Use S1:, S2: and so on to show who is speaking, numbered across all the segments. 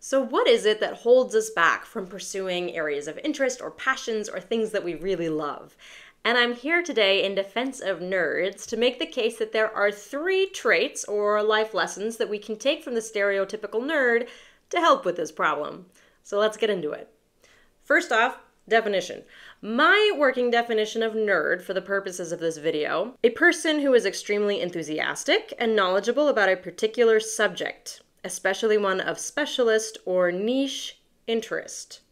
S1: So what is it that holds us back from pursuing areas of interest or passions or things that we really love? And I'm here today in defense of nerds to make the case that there are 3 traits or life lessons that we can take from the stereotypical nerd to help with this problem. So let's get into it. First off, definition. My working definition of nerd for the purposes of this video: a person who is extremely enthusiastic and knowledgeable about a particular subject, especially one of specialist or niche interest.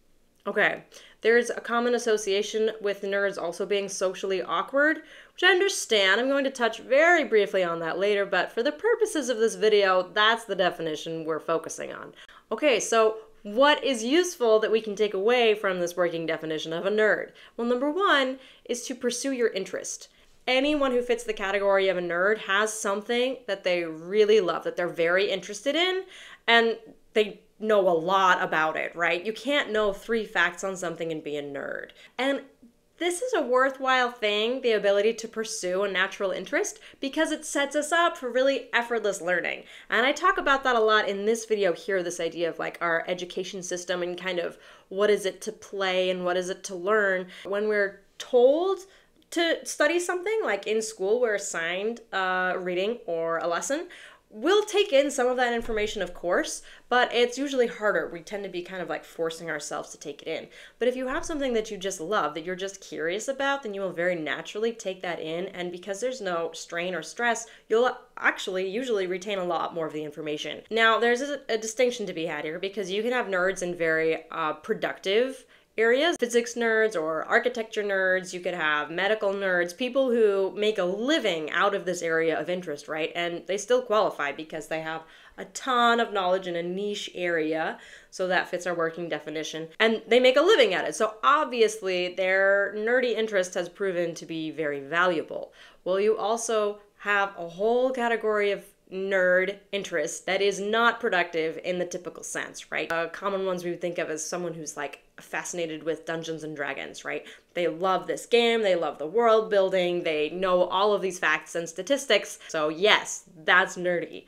S1: Okay, there's a common association with nerds also being socially awkward, which I understand. I'm going to touch very briefly on that later, but for the purposes of this video, that's the definition we're focusing on. Okay, so what is useful that we can take away from this working definition of a nerd? Well, number 1 is to pursue your interest. Anyone who fits the category of a nerd has something that they really love, that they're very interested in, and they know a lot about it, right? You can't know 3 facts on something and be a nerd. And this is a worthwhile thing, the ability to pursue a natural interest, because it sets us up for really effortless learning. And I talk about that a lot in this video here, this idea of like our education system and kind of what is it to play and what is it to learn. When we're told to study something, like in school we're assigned a reading or a lesson, we'll take in some of that information, of course, but it's usually harder. We tend to be kind of like forcing ourselves to take it in. But if you have something that you just love, that you're just curious about, then you will very naturally take that in, and because there's no strain or stress, you'll actually usually retain a lot more of the information. Now, there's a distinction to be had here, because you can have nerds in very productive areas, physics nerds or architecture nerds. You could have medical nerds, people who make a living out of this area of interest, right? And they still qualify because they have a ton of knowledge in a niche area, so that fits our working definition, and they make a living at it. So obviously their nerdy interest has proven to be very valuable. Well, you also have a whole category of nerd interest that is not productive in the typical sense, right? Common ones we would think of as someone who's like fascinated with Dungeons and Dragons, right? They love this game, they love the world building, they know all of these facts and statistics. So yes, that's nerdy.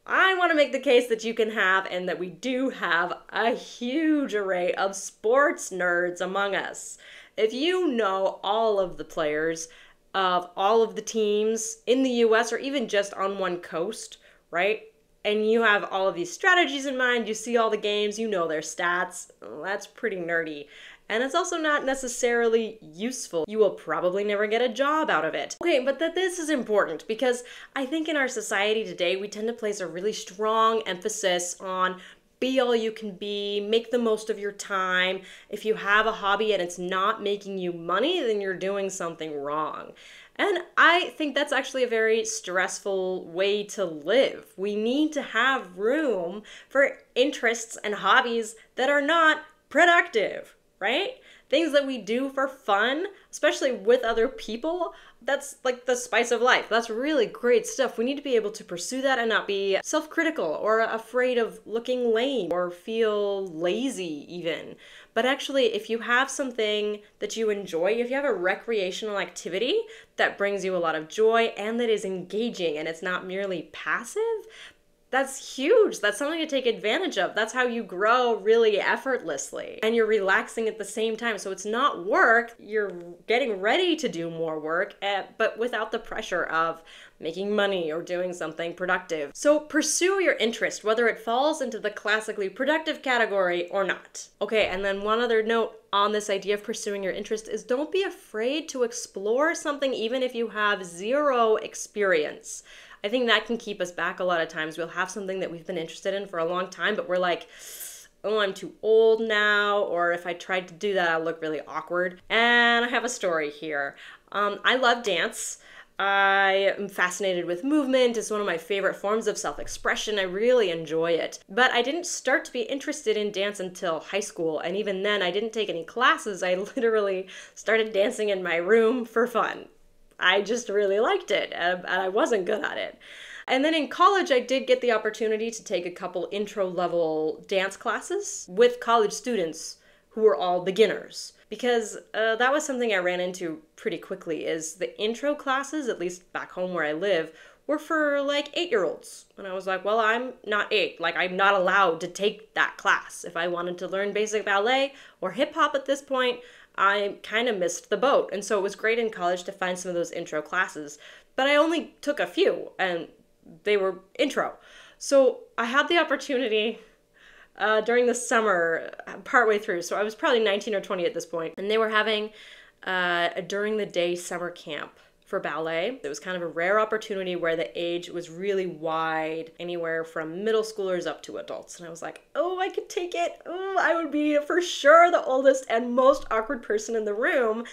S1: I want to make the case that you can have, and that we do have, a huge array of sports nerds among us. If you know all of the players of all of the teams in the US or even just on one coast, right? And you have all of these strategies in mind, you see all the games, you know their stats, that's pretty nerdy. And it's also not necessarily useful. You will probably never get a job out of it. Okay, but this is important because I think in our society today, we tend to place a really strong emphasis on be all you can be, make the most of your time. If you have a hobby and it's not making you money, then you're doing something wrong. And I think that's actually a very stressful way to live. We need to have room for interests and hobbies that are not productive, right? Things that we do for fun, especially with other people, that's like the spice of life. That's really great stuff. We need to be able to pursue that and not be self-critical or afraid of looking lame or feel lazy even. But actually, if you have something that you enjoy, if you have a recreational activity that brings you a lot of joy and that is engaging and it's not merely passive, that's huge. That's something to take advantage of. That's how you grow really effortlessly. And you're relaxing at the same time. So it's not work. You're getting ready to do more work, but without the pressure of making money or doing something productive. So pursue your interest, whether it falls into the classically productive category or not. Okay, and then one other note on this idea of pursuing your interest is don't be afraid to explore something even if you have 0 experience. I think that can keep us back a lot of times. We'll have something that we've been interested in for a long time, but we're like, oh, I'm too old now, or if I tried to do that, I'll look really awkward. And I have a story here. I love dance. I am fascinated with movement. It's one of my favorite forms of self-expression. I really enjoy it. But I didn't start to be interested in dance until high school, and even then I didn't take any classes. I literally started dancing in my room for fun. I just really liked it, and I wasn't good at it. And then in college, I did get the opportunity to take a couple intro-level dance classes with college students who were all beginners. Because that was something I ran into pretty quickly, is the intro classes, at least back home where I live, were for like 8-year-olds. And I was like, well, I'm not 8. Like, I'm not allowed to take that class. If I wanted to learn basic ballet or hip hop at this point, I kind of missed the boat. And so it was great in college to find some of those intro classes. But I only took a few, and they were intro. So I had the opportunity during the summer, partway through. So I was probably 19 or 20 at this point, and they were having a during the day summer camp for ballet. It was kind of a rare opportunity where the age was really wide, anywhere from middle schoolers up to adults. And I was like, oh, I could take it. Oh, I would be for sure the oldest and most awkward person in the room.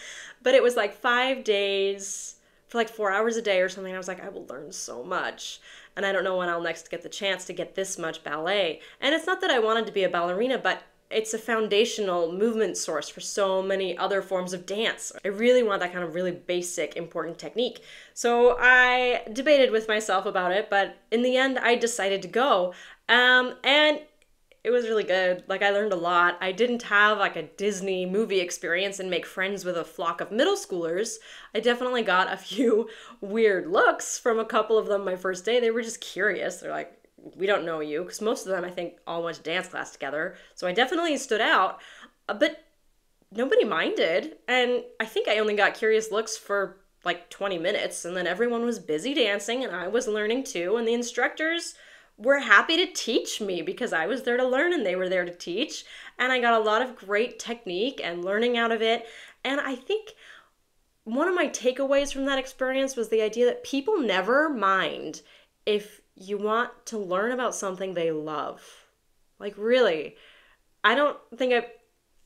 S1: But it was like 5 days for like 4 hours a day or something. I was like, I will learn so much. And I don't know when I'll next get the chance to get this much ballet. And it's not that I wanted to be a ballerina, but it's a foundational movement source for so many other forms of dance. I really want that kind of really basic, important technique. So I debated with myself about it, but in the end, I decided to go. And it was really good. Like, I learned a lot. I didn't have like a Disney movie experience and make friends with a flock of middle schoolers. I definitely got a few weird looks from a couple of them my first day. They were just curious. They're like, we don't know you, because most of them, I think, all went to dance class together. So I definitely stood out, but nobody minded. And I think I only got curious looks for like 20 minutes, and then everyone was busy dancing, and I was learning too. And the instructors were happy to teach me because I was there to learn and they were there to teach. And I got a lot of great technique and learning out of it. And I think one of my takeaways from that experience was the idea that people never mind if you want to learn about something they love. Like, really, I don't think I've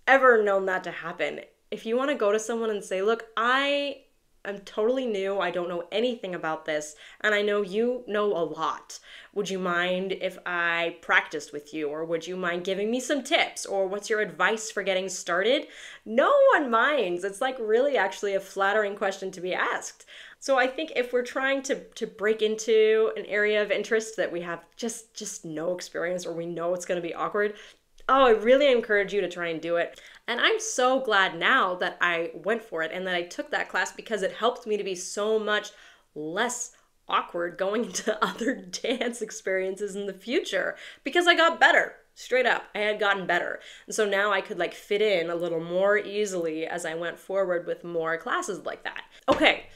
S1: ever known that to happen. If you want to go to someone and say, look, I'm totally new, I don't know anything about this, and I know you know a lot. Would you mind if I practiced with you? Or would you mind giving me some tips? Or what's your advice for getting started? No one minds. It's like really actually a flattering question to be asked. So I think if we're trying to break into an area of interest that we have just no experience, or we know it's going to be awkward, oh, I really encourage you to try and do it. And I'm so glad now that I went for it and that I took that class, because it helped me to be so much less awkward going into other dance experiences in the future, because I got better. Straight up, I had gotten better. And so now I could like fit in a little more easily as I went forward with more classes like that. Okay,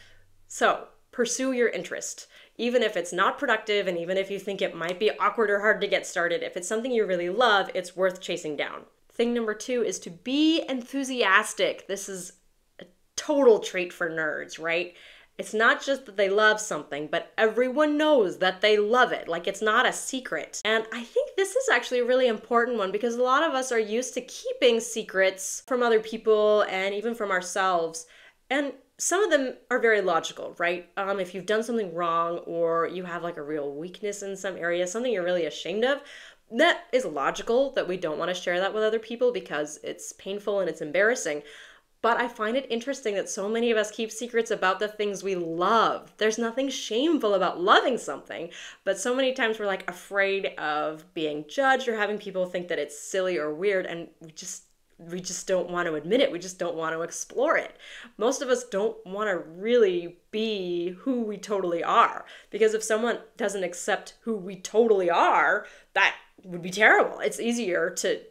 S1: so pursue your interest. Even if it's not productive, and even if you think it might be awkward or hard to get started, if it's something you really love, it's worth chasing down. Thing number 2 is to be enthusiastic. This is a total trait for nerds, right? It's not just that they love something, but everyone knows that they love it. Like, it's not a secret. And I think this is actually a really important one, because a lot of us are used to keeping secrets from other people and even from ourselves. And some of them are very logical, right? If you've done something wrong, or you have like a real weakness in some area, something you're really ashamed of, that is logical that we don't want to share that with other people because it's painful and it's embarrassing. But I find it interesting that so many of us keep secrets about the things we love. There's nothing shameful about loving something, but so many times we're like afraid of being judged or having people think that it's silly or weird, and we just don't want to admit it. We just don't want to explore it. Most of us don't want to really be who we totally are, because if someone doesn't accept who we totally are, that would be terrible. It's easier to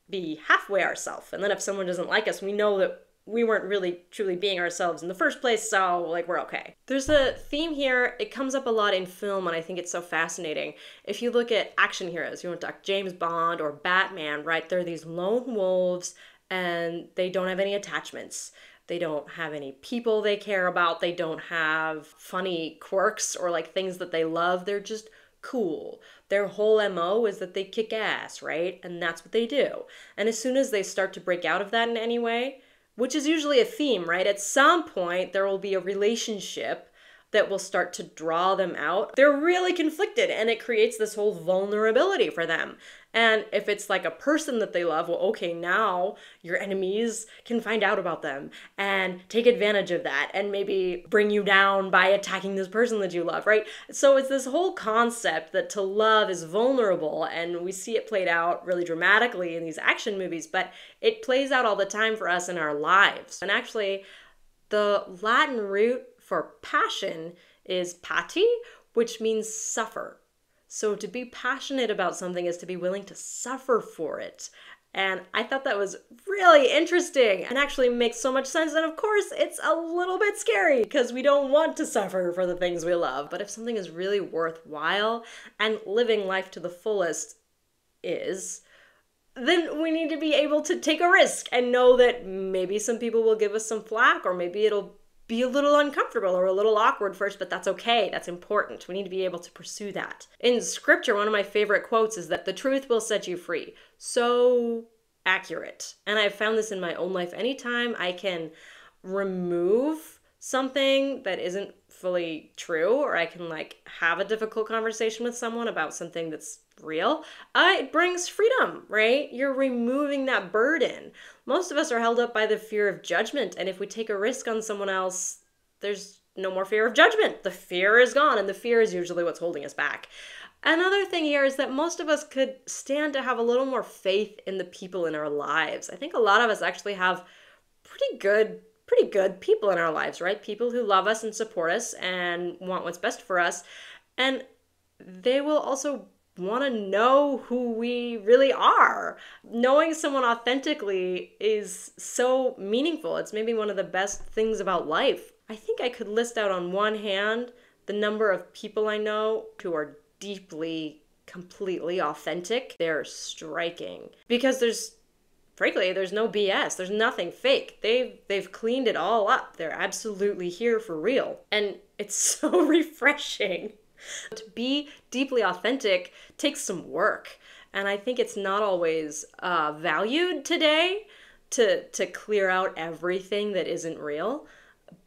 S1: be halfway ourselves. And then if someone doesn't like us, we know that we weren't really truly being ourselves in the first place, so like we're okay. There's a theme here. It comes up a lot in film, and I think it's so fascinating. If you look at action heroes, you want to talk James Bond or Batman, right? They're these lone wolves, and they don't have any attachments. They don't have any people they care about. They don't have funny quirks or like things that they love. They're just cool. Their whole MO is that they kick ass, right? And that's what they do. And as soon as they start to break out of that in any way, which is usually a theme, right? At some point, there will be a relationship that will start to draw them out. They're really conflicted, and it creates this whole vulnerability for them. And if it's like a person that they love, well, okay, now your enemies can find out about them and take advantage of that and maybe bring you down by attacking this person that you love, right? So it's this whole concept that to love is vulnerable, and we see it played out really dramatically in these action movies, but it plays out all the time for us in our lives. And actually, the Latin root for passion is pati, which means suffer. So to be passionate about something is to be willing to suffer for it. And I thought that was really interesting and actually makes so much sense. And of course, it's a little bit scary because we don't want to suffer for the things we love. But if something is really worthwhile and living life to the fullest is, then we need to be able to take a risk and know that maybe some people will give us some flack, or maybe it'll be a little uncomfortable or a little awkward first, but that's okay. That's important. We need to be able to pursue that. In scripture, one of my favorite quotes is that the truth will set you free. So accurate. And I've found this in my own life. Anytime I can remove something that isn't fully true, or I can have a difficult conversation with someone about something that's real, it brings freedom, right? You're removing that burden. Most of us are held up by the fear of judgment, and if we take a risk on someone else, there's no more fear of judgment. The fear is gone, and the fear is usually what's holding us back. Another thing here is that most of us could stand to have a little more faith in the people in our lives. I think a lot of us actually have pretty good people in our lives, right? People who love us and support us and want what's best for us. And they will also want to know who we really are. Knowing someone authentically is so meaningful. It's maybe one of the best things about life. I think I could list out on one hand the number of people I know who are deeply, completely authentic. They're striking because there's no BS. There's nothing fake. They've cleaned it all up. They're absolutely here for real. And it's so refreshing. To be deeply authentic takes some work. And I think it's not always valued today to clear out everything that isn't real.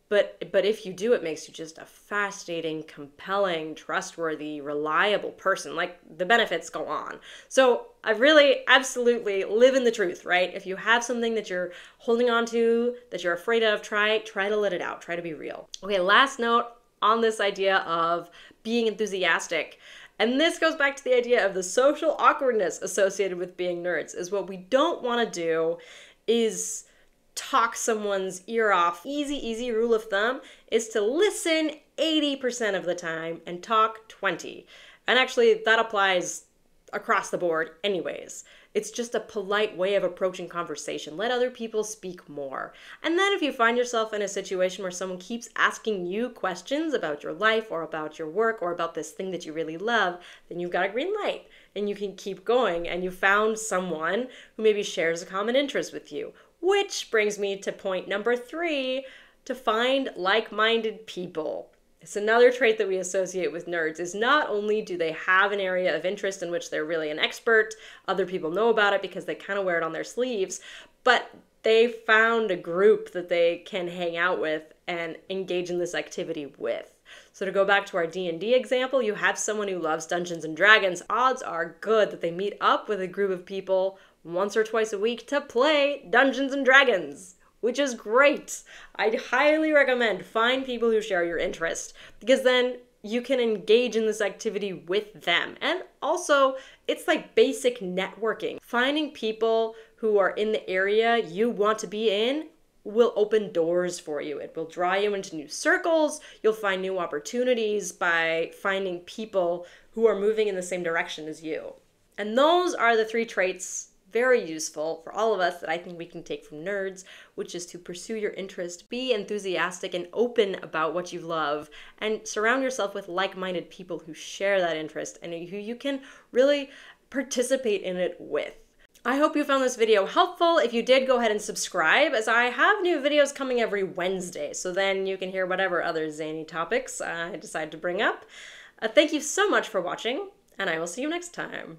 S1: But if you do, it makes you just a fascinating, compelling, trustworthy, reliable person. The benefits go on. So I really absolutely live in the truth, right? If you have something that you're holding on to, that you're afraid of, try to let it out. Try to be real. Okay, last note on this idea of being enthusiastic. And this goes back to the idea of the social awkwardness associated with being nerds, is what we don't want to do is talk someone's ear off. Easy rule of thumb is to listen 80% of the time and talk 20. And actually that applies across the board anyways. It's just a polite way of approaching conversation. Let other people speak more. And then if you find yourself in a situation where someone keeps asking you questions about your life or about your work or about this thing that you really love, then you've got a green light and you can keep going, and you found someone who maybe shares a common interest with you. Which brings me to point number 3, to find like-minded people. It's another trait that we associate with nerds, is not only do they have an area of interest in which they're really an expert, other people know about it because they kind of wear it on their sleeves, but they found a group that they can hang out with and engage in this activity with. So to go back to our D&D example, you have someone who loves Dungeons and Dragons. Odds are good that they meet up with a group of people once or twice a week to play Dungeons and Dragons, which is great. I'd highly recommend find people who share your interest, because then you can engage in this activity with them. And also, it's like basic networking. Finding people who are in the area you want to be in will open doors for you. It will draw you into new circles. You'll find new opportunities by finding people who are moving in the same direction as you. And those are the 3 traits, very useful for all of us, that I think we can take from nerds, which is to pursue your interest, be enthusiastic and open about what you love, and surround yourself with like-minded people who share that interest and who you can really participate in it with. I hope you found this video helpful. If you did, go ahead and subscribe, as I have new videos coming every Wednesday, so then you can hear whatever other zany topics I decide to bring up. Thank you so much for watching, and I will see you next time.